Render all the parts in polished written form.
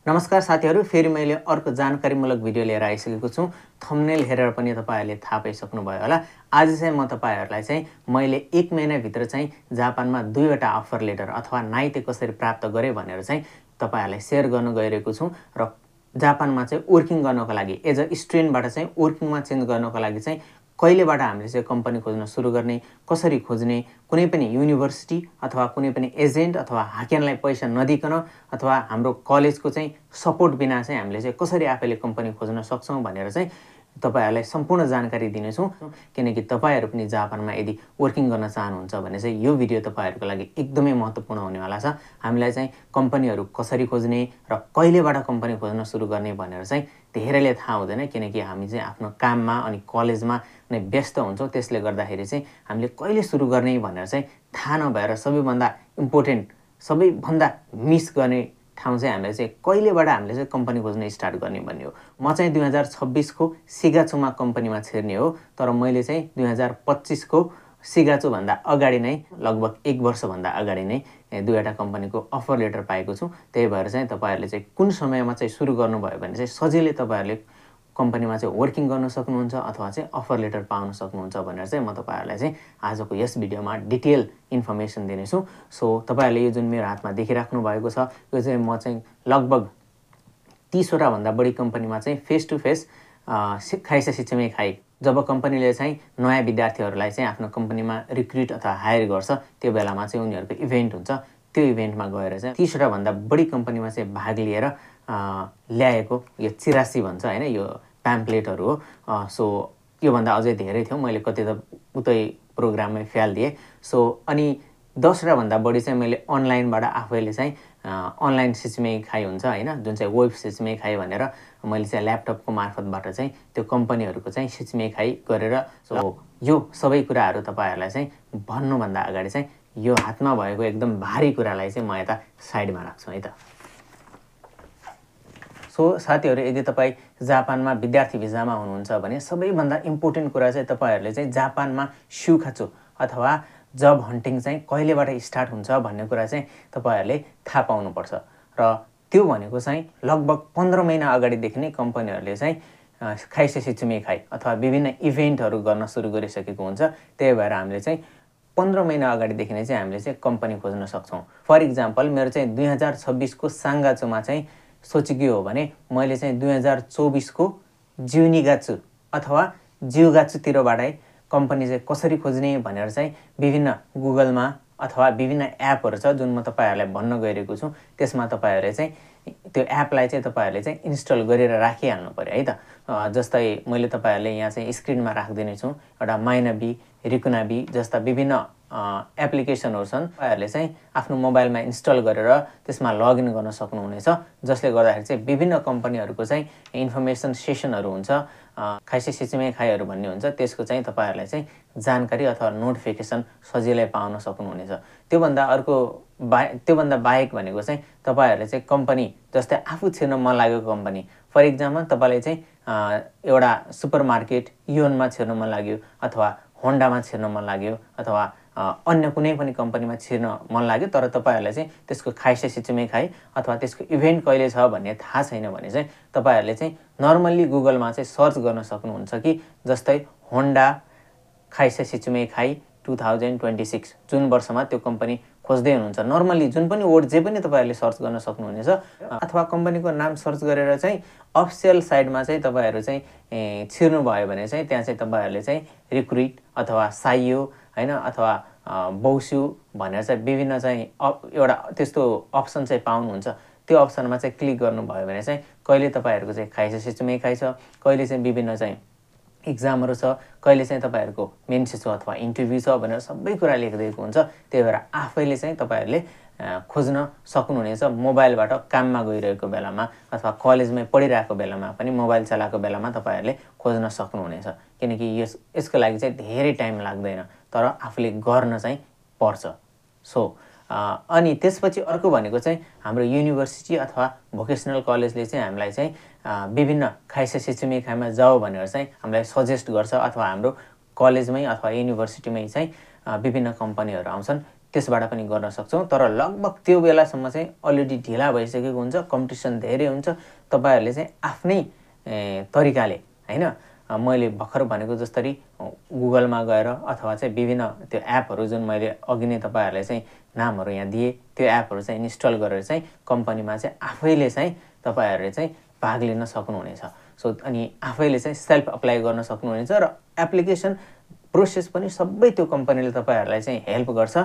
नमस्कार साथीहरु, फेरि मैले अर्को जानकारीमूलक भिडियो लिएर आइसकेको छु। थम्बनेल हेरेर पनि तपाईहरुले थाहा पाइसक्नु भयो होला। आज चाहिँ म तपाईहरुलाई चाहिँ मैले 1 महिना भित्र चाहिँ जापानमा 2 वटा अफर लेटर अथवा नाइते कसरी प्राप्त गरे भनेर चाहिँ तपाईहरुलाई शेयर गर्न गइरहेको छु र जापानमा चाहिँ वर्किङ गर्नको लागि एज अ स्टुडेन्टबाट चाहिँ वर्किङमा चेन्ज गर्नको लागि चाहिँ कहिलेबाट हामीले चाहिँ कम्पनी खोज्न सुरु गर्ने, कसरी खोज्ने, कुनै पनि युनिभर्सिटी अथवा कुनै पनि एजेन्ट अथवा हाकिमलाई पैसा नदिकन अथवा हाम्रो कलेजको चाहिँ सपोर्ट बिना चाहिँ हामीले चाहिँ कसरी आफैले कम्पनी खोज्न सक्छौं भनेर चाहिँ तपाईहरुलाई सम्पूर्ण जानकारी दिनेछु। किनकि तपाईहरु पनि जापानमा यदि वर्किङ गर्न चाहनुहुन्छ भने चाहिँ यो भिडियो तपाईहरुको लागि एकदमै महत्त्वपूर्ण हुनेवाला छ। हामीलाई चाहिँ कम्पनीहरु कसरी खोज्ने र कहिलेबाट कम्पनी खोज्न सुरु गर्ने भनेर चाहिँ धेरैले थाहा हुँदैन, किनकि हामी चाहिँ आफ्नो काममा अनि कलेजमा नै व्यस्त हुन्छौं। त्यसले गर्दाखेरि चाहिँ हामीले कहिले सुरु गर्ने भनेर चाहिँ थाहा नभएर सबैभन्दा इम्पोर्टेन्ट सबैभन्दा मिस गर्ने ठाउँ चाहिँ हामीले चाहिँ कहिलेबाट हामीले चाहिँ कम्पनी खोज्न स्टार्ट गर्ने भन्ने हो। म चाहिँ 2026 को सिगाचुमा कम्पनीमा छिर्ने हो, तर मैले चाहिँ 2025 को सिगाचु भन्दा अगाडि नै लगभग 1 वर्ष भन्दा अगाडि नै 2 वटा कम्पनीको अफर लेटर पाएको छु। त्यही भएर चाहिँ तपाईहरुले चाहिँ कुन समयमा चाहिँ सुरु गर्नुभयो भने चाहिँ सजिलै तपाईहरुले कम्पनीमा चाहिँ वर्किङ गर्न सक्नुहुन्छ अथवा चाहिँ अफर लेटर पाउन सक्नुहुन्छ भनेर चाहिँ म तपाईहरुलाई चाहिँ आजको यस भिडियोमा डिटेल इन्फर्मेसन दिनेछु। सो तपाईहरुले यो जुन मेरो हातमा देखिराख्नु भएको छ, यो चाहिँ म चाहिँ लगभग 30 वटा भन्दा बढी कम्पनीमा चाहिँ फेस टु फेस खाइसे सिचमे खाइ जब कम्पनीले चाहिँ नयाँ विद्यार्थीहरुलाई चाहिँ आफ्नो कम्पनीमा रिक्रुट अथवा हायर गर्छ, त्यो बेलामा चाहिँ उनीहरुको इभेन्ट हुन्छ। त्यो इभेन्टमा गएर चाहिँ 30 वटा भन्दा बढी कम्पनीमा चाहिँ भाग लिएर ल्याएको यो चिरासी भन्छ हैन, यो प्याम्पलेटहरु हो। सो यो भन्दा अझै धेरै थियो, मैले कति त उतै प्रोग्राममै फ्याल्दिए। सो अनि 10 वटा भन्दा बढी चाहिँ मैले अनलाइनबाट आफैले चाहिँ अनलाइन सिचमे खाइ हुन्छ हैन, जुन चाहिँ वेब सिचमे खाइ भनेर मैले चाहिँ ल्यापटपको मार्फतबाट चाहिँ त्यो कम्पनीहरुको चाहिँ सिचमे खाइ गरेर। सो यो सबै कुराहरु तपाईहरुलाई चाहिँ भन्नुभन्दा अगाडि चाहिँ यो हातमा भएको एकदम भारी कुरालाई चाहिँ म यता साइडमा राख्छु है त। सो साथीहरु, यदि तपाई जापानमा विद्यार्थी भिजामा हुनुहुन्छ भने सबैभन्दा इम्पोर्टेन्ट कुरा चाहिँ तपाईहरुले चाहिँ जापानमा सुखाचु अथवा जब हन्टिङ चाहिँ कहिलेबाट स्टार्ट हुन्छ भन्ने कुरा चाहिँ तपाईहरुले थाहा पाउनुपर्छ। र त्यो भनेको चाहिँ लगभग 15 महिना अगाडिदेखि नै कम्पनीहरुले चाहिँ खाइसे सिचमे खाइ अथवा विभिन्न इभेन्टहरु गर्न सुरु गरिसकेको हुन्छ। त्यही भएर हामीले चाहिँ 15 महिना अगाडिदेखि नै चाहिँ हामीले चाहिँ कम्पनी खोज्न सक्छौं। फर एक्जाम्पल मेरो चाहिँ 2026 को सांगाचुमा चाहिँ सोचे के हो भने मैले चाहिँ 2024 को ज्युनिगाचु अथवा ज्युगाचुतिरबाटै कम्पनी चाहिँ कसरी खोज्ने भनेर चाहिँ विभिन्न गुगलमा अथवा विभिन्न एपहरु छ जुन म तपाईहरुलाई भन्न गइरहेको छु। त्यसमा तपाईहरुले चाहिँ त्यो एपलाई चाहिँ तपाईहरुले चाहिँ इन्स्टल गरेर राखिहाल्नु पर्यो है त। जस्तै मैले तपाईहरुले यहाँ चाहिँ स्क्रिनमा राख्दिने छु, एउटा माइनाबी, रिकुनाबी जस्ता विभिन्न एप्लिकेसनहरु छन्। तपाईहरुले चाहिँ आफ्नो मोबाइलमा इन्स्टल गरेर त्यसमा लगइन गर्न सक्नुहुनेछ, जसले गर्दाखेरि चाहिँ विभिन्न कम्पनीहरुको चाहिँ इन्फर्मेसन सेसनहरु हुन्छ, खाइसे सिचमे खाइहरु भन्ने हुन्छ। त्यसको चाहिँ तपाईहरुलाई चाहिँ जानकारी अथवा नोटिफिकेसन सजिलै पाउन सक्नुहुनेछ। त्योभन्दा बाहेक भनेको चाहिँ तपाईहरुले चाहिँ कम्पनी जस्तै आफू छिर्न मन लागेको कम्पनी, फर एक्जाम्पल तपाईलाई चाहिँ एउटा सुपरमार्केट इयोनमा छिर्न मन लाग्यो अथवा होन्डामा छिर्न मन लाग्यो अथवा अन्य कुनै पनि कम्पनीमा छिर्न मन लाग्यो, तर तपाईहरुले चाहिँ त्यसको खाइसे सिचमे खाइ अथवा त्यसको इभेन्ट कहिले छ भन्ने थाहा छैन भने चाहिँ तपाईहरुले चाहिँ नर्मली गुगलमा चाहिँ सर्च गर्न सक्नुहुन्छ कि जस्तै होन्डा खाइसे सिचमे खाइ 2026 जुन वर्षमा त्यो कम्पनी खोज्दै हुनुहुन्छ। नर्मली जुन पनि वर्ड जे पनि तपाईहरुले सर्च गर्न सक्नुहुनेछ अथवा कम्पनीको नाम सर्च गरेर चाहिँ अफिसियल साइटमा चाहिँ तपाईहरु चाहिँ छिर्नु भयो भने चाहिँ त्यहाँ चाहिँ तपाईहरुले चाहिँ रिक्रुट अथवा साइयो हैन अथवा बौसु भनेर चाहिँ विभिन्न चाहिँ एउटा त्यस्तो अप्सन चाहिँ पाउनुहुन्छ। त्यो अप्सनमा चाहिँ क्लिक गर्नुभयो भने चाहिँ कहिले तपाईहरुको चाहिँ खाइसे सिचमे खाइ छ, कहिले चाहिँ विभिन्न चाहिँ एक्जामहरु छ, कहिले चाहिँ तपाईहरुको मेन्स छ अथवा इन्टरभ्यु छ भनेर सबै कुरा लेखिदिएको हुन्छ। त्यही भएर आफैले चाहिँ तपाईहरुले खोज्न सक्नुहुनेछ। मोबाइलबाट काममा गइरहेको बेलामा अथवा कलेजमै पढिरहेको बेलामा पनि मोबाइल चलाएको बेलामा तपाईहरुले खोज्न सक्नुहुनेछ, किनकि यसको लागि चाहिँ धेरै टाइम लाग्दैन, तर आफूले गर्न चाहिँ पर्छ। सो अनि त्यसपछि अर्को भनेको चाहिँ हाम्रो युनिभर्सिटी अथवा भोकेसनल कलेजले चाहिँ हामीलाई चाहिँ विभिन्न खाइसे सिचमे खाइमा जाऊ भनेर चाहिँ हामीलाई सजेस्ट गर्छ, अथवा हाम्रो कलेजमै अथवा युनिभर्सिटीमै चाहिँ विभिन्न कम्पनीहरु आउँछन्। त्यसबाट पनि गर्न सक्छौँ। तर लगभग त्यो बेलासम्म चाहिँ अलरेडी ढिला भइसकेको हुन्छ, कम्पिटिसन धेरै हुन्छ। तपाईँहरूले चाहिँ आफ्नै तरिकाले हैन मैले भर्खर भनेको जस्तरी गुगलमा गएर अथवा चाहिँ विभिन्न त्यो एपहरू जुन मैले अघि नै तपाईँहरूलाई चाहिँ नामहरू यहाँ दिएँ, त्यो एपहरू चाहिँ इन्स्टल गरेर चाहिँ कम्पनीमा चाहिँ आफैले चाहिँ तपाईँहरूले चाहिँ भाग लिन सक्नुहुनेछ। सो अनि आफैले चाहिँ सेल्फ अप्लाई गर्न सक्नुहुनेछ र एप्लिकेसन प्रोसेस पनि सबै त्यो कम्पनीले तपाईँहरूलाई चाहिँ हेल्प गर्छ।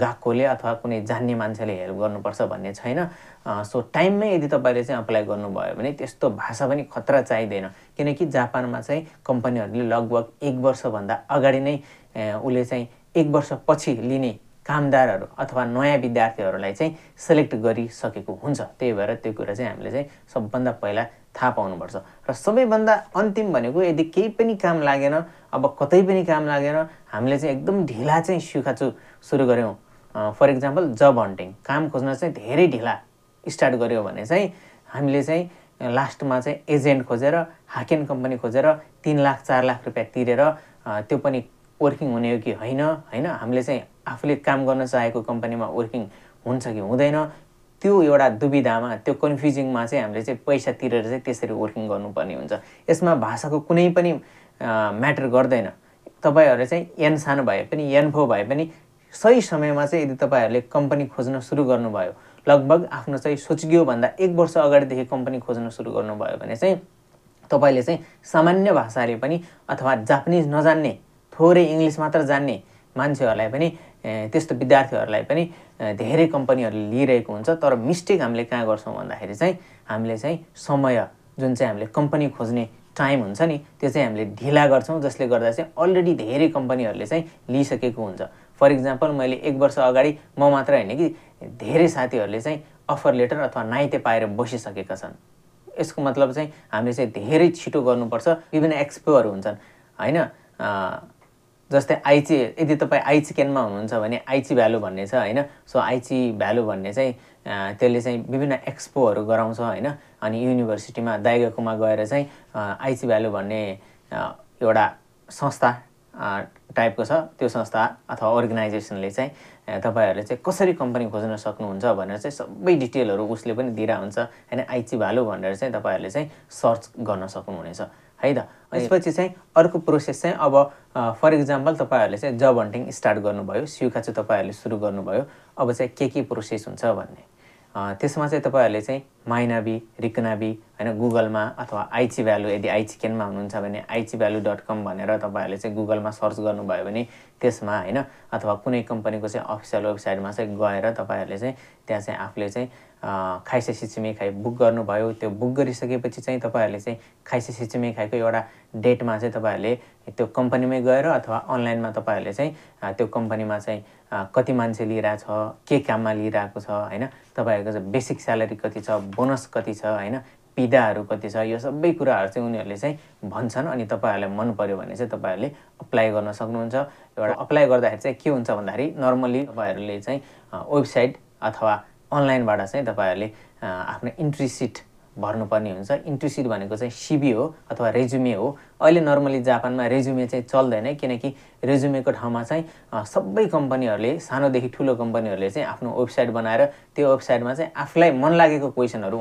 ग्राहकले अथवा कुनै जान्ने मान्छेले हेल्प गर्नुपर्छ भन्ने छैन। सो टाइममै यदि तपाईँले चाहिँ अप्लाई गर्नुभयो भने त्यस्तो भाषा पनि खतरा चाहिँदैन, किनकि जापानमा चाहिँ कम्पनीहरूले लगभग 1 वर्षभन्दा अगाडि नै उसले चाहिँ 1 वर्षपछि लिने कामदारहरू अथवा नयाँ विद्यार्थीहरूलाई चाहिँ सेलेक्ट गरिसकेको हुन्छ। त्यही भएर त्यो कुरा चाहिँ हामीले चाहिँ सबभन्दा पहिला थाहा पाउनुपर्छ। र सबैभन्दा अन्तिम भनेको यदि केही पनि काम लागेन, अब कतै पनि काम लागेन, हामीले चाहिँ एकदम ढिला चाहिँ सुखाचु सुरु गऱ्यौँ, फर इक्जाम्पल जब हन्टिङ काम खोज्न चाहिँ धेरै ढिला स्टार्ट गऱ्यो भने चाहिँ हामीले चाहिँ लास्टमा चाहिँ एजेन्ट खोजेर हाकेन कम्पनी खोजेर 3 लाख 4 लाख रुपियाँ तिरेर त्यो पनि वर्किङ हुने हो कि होइन हामीले चाहिँ आफूले काम गर्न चाहेको कम्पनीमा वर्किङ हुन्छ कि हुँदैन, त्यो एउटा दुविधामा त्यो कन्फ्युजिङमा चाहिँ हामीले चाहिँ पैसा तिरेर चाहिँ त्यसरी वर्किङ गर्नुपर्ने हुन्छ। यसमा भाषाको कुनै पनि म्याटर गर्दैन। तपाईँहरूले चाहिँ एन सानो भए पनि एन फो भए पनि सही समयमा चाहिँ यदि तपाईँहरूले कम्पनी खोज्न सुरु गर्नुभयो, लगभग आफ्नो चाहिँ सोचियो भन्दा 1 वर्ष अगाडिदेखि कम्पनी खोज्न सुरु गर्नुभयो भने चाहिँ तपाईँले चाहिँ सामान्य भाषाले पनि अथवा जापानिज नजान्ने थोरै इङ्ग्लिस मात्र जान्ने मान्छेहरूलाई पनि त्यस्तो विद्यार्थीहरूलाई पनि धेरै कम्पनीहरूले लिइरहेको हुन्छ। तर मिस्टेक हामीले कहाँ गर्छौँ भन्दाखेरि चाहिँ हामीले चाहिँ समय जुन चाहिँ हामीले कम्पनी खोज्ने टाइम हुन्छ नि त्यो चाहिँ हामीले ढिला गर्छौँ, जसले गर्दा चाहिँ अलरेडी धेरै कम्पनीहरूले चाहिँ लिइसकेको हुन्छ। फर इक्जाम्पल मैले 1 वर्ष अगाडि म मात्र होइन कि धेरै साथीहरूले चाहिँ अफर लेटर अथवा नाइते पाएर बसिसकेका छन्। यसको मतलब चाहिँ हामीले चाहिँ धेरै छिटो गर्नुपर्छ। विभिन्न एक्सपोहरू हुन्छन् हैन, जस्तै आइची, यदि तपाईँ आइचिकेनमा हुनुहुन्छ भने आइची भ्यालु भन्ने छ हैन। सो आइची भ्यालु भन्ने चाहिँ त्यसले चाहिँ विभिन्न एक्सपोहरू गराउँछ हैन। अनि युनिभर्सिटीमा दाइगाकुमा गएर चाहिँ आइची भ्यालु भन्ने एउटा संस्था टाइपको छ, त्यो संस्था अथवा अर्गनाइजेसनले चाहिँ तपाईँहरूले चाहिँ कसरी कम्पनी खोज्न सक्नुहुन्छ भनेर चाहिँ सबै डिटेलहरू उसले पनि दिइरहेको हुन्छ हैन। आइची भ्यालु भनेर चाहिँ तपाईँहरूले चाहिँ सर्च गर्न सक्नुहुनेछ है त। त्यसपछि चाहिँ अर्को प्रोसेस चाहिँ अब फर इक्जाम्पल तपाईँहरूले चाहिँ जब हन्टिङ स्टार्ट गर्नुभयो, सिउखाचु तपाईँहरूले सुरु गर्नुभयो, अब चाहिँ के प्रोसेस हुन्छ भन्ने त्यसमा चाहिँ तपाईँहरूले चाहिँ माइनाबी रिकनाबी हैन गुगलमा अथवा आइची भ्यालु, यदि आइचिकेनमा हुनुहुन्छ भने aichivalu.com भनेर तपाईँहरूले चाहिँ गुगलमा सर्च गर्नुभयो भने त्यसमा हैन, अथवा कुनै कम्पनीको चाहिँ अफिसियल वेबसाइटमा चाहिँ गएर तपाईँहरूले चाहिँ त्यहाँ चाहिँ आफूले चाहिँ खाइसे सिचिमेखाई बुक गर्नुभयो। त्यो बुक गरिसकेपछि चाहिँ तपाईँहरूले चाहिँ खाइसे सिचिमेखाईको एउटा डेटमा चाहिँ तपाईँहरूले त्यो कम्पनीमै गएर अथवा अनलाइनमा तपाईँहरूले चाहिँ त्यो कम्पनीमा चाहिँ कति मान्छे लिइरहेछ, के काममा लिइरहेको छ हैन, तपाईँहरूको चाहिँ बेसिक स्यालेरी कति छ, बोनस कति छ हैन, बिदाहरू कति छ, यो सबै कुराहरू चाहिँ उनीहरूले चाहिँ भन्छन्। अनि तपाईँहरूलाई मन पर्यो भने चाहिँ तपाईँहरूले अप्लाई गर्न सक्नुहुन्छ। एउटा अप्लाई गर्दाखेरि चाहिँ के हुन्छ भन्दाखेरि नर्मली तपाईँहरूले चाहिँ वेबसाइट अथवा अनलाइनबाट चाहिँ तपाईँहरूले आफ्नो इन्ट्री सिट भर्नुपर्ने हुन्छ। इन्ट्री सिट भनेको चाहिँ सिभी हो अथवा रेज्युमे हो। अहिले नर्मली जापानमा रेज्युमे चाहिँ चल्दैन, किनकि रेज्युमेको ठाउँमा चाहिँ सबै कम्पनीहरूले, सानोदेखि ठुलो कम्पनीहरूले चाहिँ आफ्नो वेबसाइट बनाएर त्यो वेबसाइटमा चाहिँ आफूलाई मन लागेको क्वेसनहरू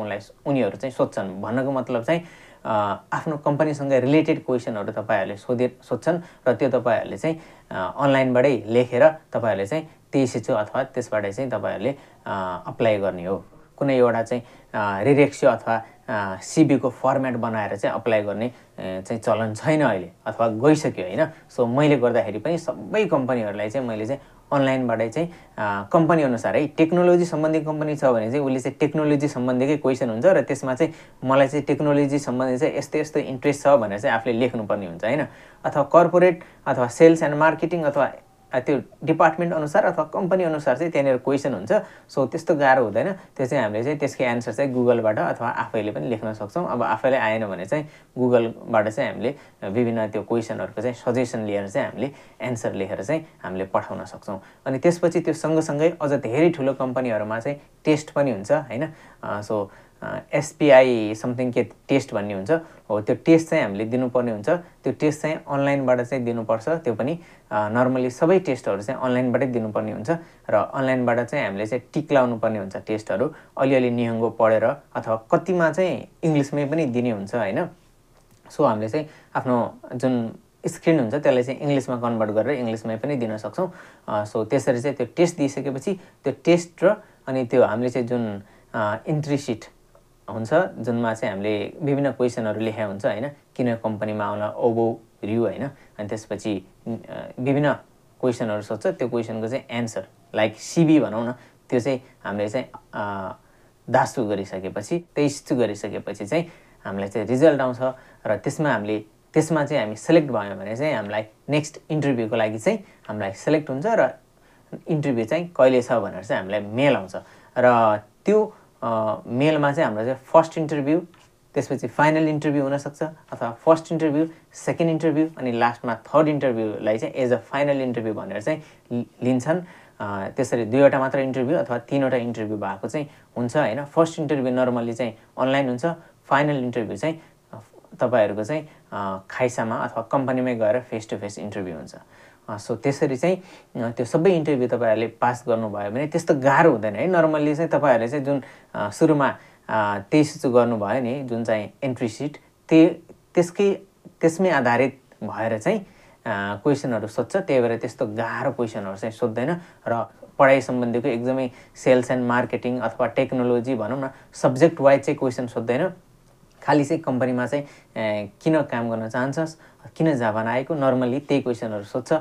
उनीहरू चाहिँ सोध्छन्। भन्नको मतलब चाहिँ आफ्नो कम्पनीसँग रिलेटेड क्वेसनहरू तपाईँहरूले सोध्छन् र त्यो तपाईँहरूले चाहिँ अनलाइनबाटै लेखेर तपाईँहरूले चाहिँ त्यसो अथवा त्यसबाट चाहिँ तपाईँहरूले अप्लाई गर्ने हो। कुनै एउटा चाहिँ रिरेक्सियो अथवा सिबीको फर्मेट बनाएर चाहिँ अप्लाई गर्ने चाहिँ चलन छैन अहिले, अथवा गइसक्यो हैन। सो मैले गर्दाखेरि पनि सबै कम्पनीहरूलाई चाहिँ मैले चाहिँ अनलाइनबाटै चाहिँ कम्पनी अनुसार है, टेक्नोलोजी सम्बन्धी कम्पनी छ भने चाहिँ उसले चाहिँ टेक्नोलोजी सम्बन्धीकै क्वेसन हुन्छ र त्यसमा चाहिँ मलाई चाहिँ टेक्नोलोजी सम्बन्धी चाहिँ यस्तो यस्तो इन्ट्रेस्ट छ भनेर चाहिँ आफूले लेख्नुपर्ने हुन्छ हैन। अथवा कर्पोरेट अथवा सेल्स एन्ड मार्केटिङ अथवा त्यो डिपार्टमेन्ट अनुसार अथवा कम्पनी अनुसार चाहिँ त्यहाँनिर क्वेसन हुन्छ। सो त्यस्तो गाह्रो हुँदैन। त्यो चाहिँ हामीले चाहिँ त्यसकै एन्सर चाहिँ गुगलबाट अथवा आफैले पनि लेख्न सक्छौँ। अब आफैले आएन भने चाहिँ गुगलबाट चाहिँ हामीले विभिन्न त्यो क्वेसनहरूको चाहिँ सजेसन लिएर चाहिँ हामीले एन्सर लेखेर चाहिँ हामीले पठाउन सक्छौँ। अनि त्यसपछि त्यो सँगसँगै अझ धेरै ठुलो कम्पनीहरूमा चाहिँ टेस्ट पनि हुन्छ हैन। सो एसपीआई समथिङ के टेस्ट भन्ने हुन्छ हो, त्यो टेस्ट चाहिँ हामीले दिनुपर्ने हुन्छ। त्यो टेस्ट चाहिँ अनलाइनबाट चाहिँ दिनुपर्छ। त्यो पनि नर्मली सबै टेस्टहरू चाहिँ अनलाइनबाटै दिनुपर्ने हुन्छ र अनलाइनबाट चाहिँ हामीले चाहिँ टिक लाउनुपर्ने हुन्छ टेस्टहरू अलिअलि निहङ्गो पढेर, अथवा कतिमा चाहिँ इङ्ग्लिसमै पनि दिने हुन्छ होइन। सो हामीले चाहिँ आफ्नो जुन स्क्रिन हुन्छ त्यसलाई चाहिँ इङ्ग्लिसमा कन्भर्ट गरेर इङ्ग्लिसमै पनि दिन सक्छौँ। सो त्यसरी चाहिँ त्यो टेस्ट दिइसकेपछि त्यो टेस्ट र अनि त्यो हामीले चाहिँ जुन इन्ट्री सिट हुन्छ जुनमा चाहिँ हामीले विभिन्न क्वेसनहरू लेखा हुन्छ होइन, किन कम्पनीमा आउन ओभरभ्यू होइन, अनि त्यसपछि विभिन्न क्वेसनहरू सोध्छ। त्यो क्वेसनको चाहिँ एन्सर लाइक सिबी भनौँ न, त्यो चाहिँ हामीले चाहिँ दासु गरिसकेपछि, टेस्ट गरिसकेपछि चाहिँ हामीलाई चाहिँ रिजल्ट आउँछ र त्यसमा चाहिँ हामी सेलेक्ट भयौँ भने चाहिँ हामीलाई नेक्स्ट इन्टरभ्यूको लागि चाहिँ हामीलाई सेलेक्ट हुन्छ र इन्टरभ्यू चाहिँ कहिले छ भनेर चाहिँ हामीलाई मेल आउँछ र त्यो मेलमा चाहिँ हाम्रो चाहिँ फर्स्ट इन्टरभ्यू, त्यसपछि फाइनल इन्टरभ्यू हुनसक्छ, अथवा फर्स्ट इन्टरभ्यू, सेकेन्ड इन्टरभ्यू अनि लास्टमा थर्ड इन्टरभ्यूलाई चाहिँ एज अ फाइनल इन्टरभ्यू भनेर चाहिँ लिन्छन्। त्यसरी 2वटा मात्र इन्टरभ्यू अथवा 3वटा इन्टरभ्यू भएको चाहिँ हुन्छ होइन। फर्स्ट इन्टरभ्यू नर्मली चाहिँ अनलाइन हुन्छ, फाइनल इन्टरभ्यू चाहिँ तपाईँहरूको चाहिँ खाइसामा अथवा कम्पनीमै गएर फेस टु फेस इन्टरभ्यू हुन्छ। सो त्यसरी चाहिँ त्यो सबै इन्टरभ्यू तपाईँहरूले पास गर्नुभयो भने त्यस्तो गाह्रो हुँदैन है। नर्मल्ली चाहिँ तपाईँहरूले चाहिँ जुन सुरुमा टेस्ट गर्नुभयो नि, जुन चाहिँ एन्ट्री सिट, त्यसमै आधारित भएर चाहिँ क्वेसनहरू सोध्छ। त्यही भएर त्यस्तो गाह्रो क्वेसनहरू चाहिँ सोध्दैन र पढाइ सम्बन्धीको एकदमै सेल्स एन्ड मार्केटिङ अथवा टेक्नोलोजी भनौँ न, सब्जेक्ट वाइज चाहिँ क्वेसन सोध्दैन। खालि चाहिँ कम्पनीमा चाहिँ किन काम गर्न चाहन्छस्, किन जापान आएको, नर्मली त्यही क्वेसनहरू सोध्छ।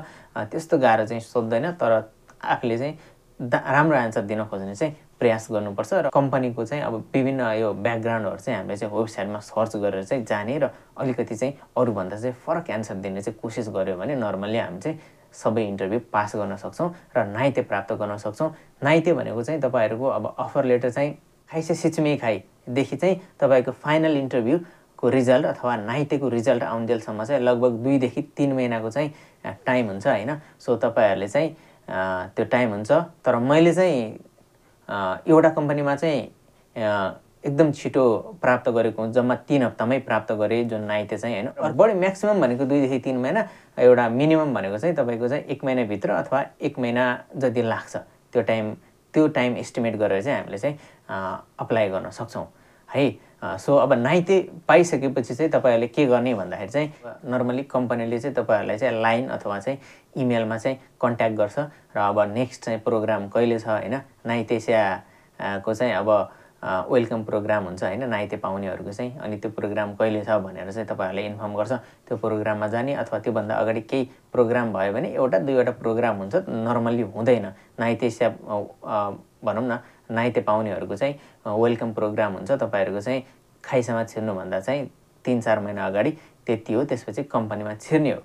त्यस्तो गाह्रो चाहिँ सोध्दैन, तर आफूले चाहिँ राम्रो एन्सर दिन खोज्ने चाहिँ प्रयास गर्नुपर्छ। र कम्पनीको चाहिँ अब विभिन्न यो ब्याकग्राउन्डहरू चाहिँ हामीले चाहिँ वेबसाइटमा सर्च गरेर चाहिँ जाने र अलिकति चाहिँ अरूभन्दा चाहिँ फरक एन्सर दिने चाहिँ कोसिस गऱ्यो भने नर्मली हामी चाहिँ सबै इन्टरभ्यू पास गर्न सक्छौँ र नाइते प्राप्त गर्न सक्छौँ। नाइते भनेको चाहिँ तपाईँहरूको अब अफर लेटर चाहिँ खाइसे सिचुमे खाइदेखि चाहिँ तपाईँको फाइनल इन्टरभ्यूको रिजल्ट अथवा नाइतेको रिजल्ट आउन्जेलसम्म चाहिँ लगभग 2 देखि 3 महिनाको चाहिँ टाइम हुन्छ होइन। सो तपाईँहरूले चाहिँ त्यो टाइम हुन्छ। तर मैले चाहिँ एउटा कम्पनीमा चाहिँ एकदम छिटो प्राप्त गरेको हुँ, जम्मा 3 हप्तामै प्राप्त गरेँ जुन नाइते चाहिँ होइन। बढी म्याक्सिमम् भनेको 2 देखि 3 महिना, एउटा मिनिमम भनेको चाहिँ तपाईँको चाहिँ 1 महिनाभित्र अथवा 1 महिना जति लाग्छ त्यो टाइम एस्टिमेट गरेर चाहिँ हामीले चाहिँ अप्लाई गर्न सक्छौँ है। सो अब नाइते पाइसकेपछि चाहिँ तपाईँहरूले के गर्ने भन्दाखेरि चाहिँ नर्मली कम्पनीले चाहिँ तपाईँहरूलाई चाहिँ लाइन अथवा चाहिँ इमेलमा चाहिँ कन्ट्याक्ट गर्छ र अब नेक्स्ट चाहिँ प्रोग्राम कहिले छ होइन, नाइतेस्याको चाहिँ अब वेलकम प्रोग्राम हुन्छ होइन नाइते पाउनेहरूको चाहिँ, अनि त्यो प्रोग्राम कहिले छ भनेर चाहिँ तपाईँहरूले इन्फर्म गर्छ। त्यो प्रोग्राममा जाने अथवा त्योभन्दा अगाडि केही प्रोग्राम भयो भने 1-2वटा प्रोग्राम हुन्छ, नर्मल्ली हुँदैन। नाइतेस्या भनौँ न, नाइते पाउनेहरूको चाहिँ वेलकम प्रोग्राम हुन्छ। तपाईँहरूको चाहिँ खाइसामा छिर्नुभन्दा चाहिँ 3-4 महिना अगाडि त्यति हो, त्यसपछि कम्पनीमा छिर्ने हो।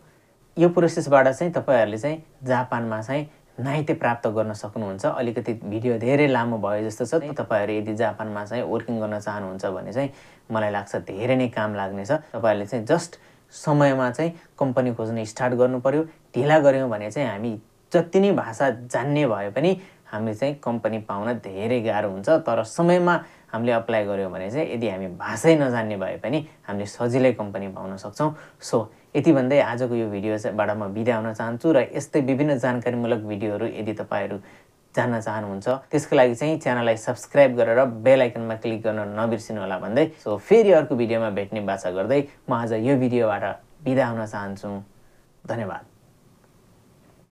यो प्रोसेसबाट चाहिँ तपाईँहरूले चाहिँ जापानमा चाहिँ नाइते प्राप्त गर्न सक्नुहुन्छ। अलिकति भिडियो धेरै लामो भयो जस्तो छ। तपाईँहरू यदि जापानमा चाहिँ वर्किङ गर्न चाहनुहुन्छ भने चाहिँ मलाई लाग्छ धेरै नै काम लाग्नेछ। तपाईँहरूले चाहिँ जस्ट समयमा चाहिँ कम्पनी खोज्न स्टार्ट गर्नु पर्यो। ढिला गऱ्यौँ भने चाहिँ हामी जति नै भाषा जान्ने भए पनि हामीले चाहिँ कम्पनी पाउन धेरै गाह्रो हुन्छ। तर समयमा हामीले अप्लाई गऱ्यौँ भने चाहिँ यदि हामी भाषै नजान्ने भए पनि हामीले सजिलै कम्पनी पाउन सक्छौँ। सो यति भन्दै आजको यो भिडियोबाट म बिदा हुन चाहन्छु र यस्तै विभिन्न जानकारीमूलक भिडियोहरू यदि तपाईँहरू जान्न चाहनुहुन्छ त्यसको लागि चाहिँ च्यानललाई सब्स्क्राइब गरेर बेल आइकनमा क्लिक गर्न नबिर्सिनु होला भन्दै सो फेरि अर्को भिडियोमा भेट्ने बाचा गर्दै म आज यो भिडियोबाट बिदा हुन चाहन्छु। धन्यवाद।